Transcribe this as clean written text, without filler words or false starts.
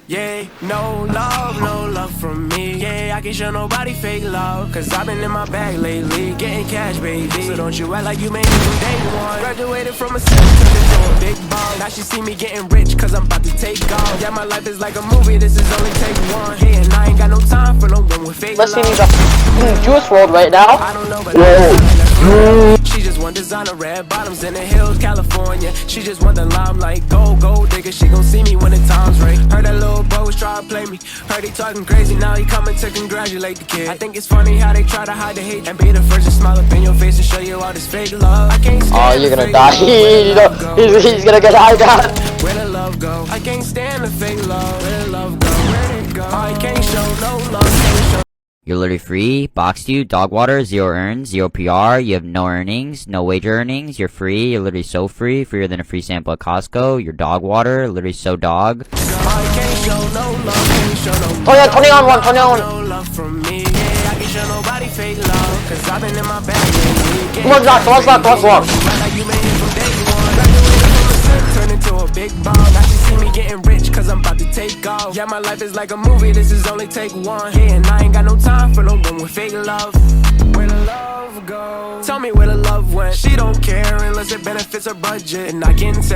Yeah, no love from me. Yeah, I can't show nobody fake love. Cause I've been in my bag lately, getting cash, baby. So don't you act like you made it from day one. Graduated from a cell, turned into a big ball. Now she see me getting rich, cause I'm about to take off. Yeah, my life is like a movie, this is only take one. Yeah, and I ain't got no time for no one with fake love. Listening to Juice WRLD right now. I don't know, but she just want designer red bottoms in the hills, California. She just want the limelight, gold digger. She gon' see me when the time's right. Heard that little bro was try to play me. Heard he talking crazy, now he coming to congratulate the kid. I think it's funny how they try to hide the hate and be the first to smile up in your face and show you all this fake love. I can't stand Oh, you're gonna the fake die. love. He's gonna get high down. Where the love go? I can't stand the fake love. Where the love go? Where it go? I can't show no love. Can't show. You're literally free. Boxed you, dog water, 0 earns, 0 PR. You have no earnings, no wager earnings. You're free. You're literally so free. Freer than a free sample at Costco. Your dog water, literally so dog. I can't show no love. Can't show no Oh yeah, 20 on 1, 20 on 1. no love from me. Yeah, I can't show nobody fake love. Cause I've been in my bag lately. Come on, Zach, come on, Zach, come on, come on. Like you made it from day one. Graduated from a sip, turned into a big ball. Now she see me getting rich, cause I'm about to take off. Yeah, my life is like a movie, this is only take one. Yeah, and I ain't got no time for no one with fake love. Where the love go? Tell me where the love went. She don't care unless it benefits her budget. And I can tell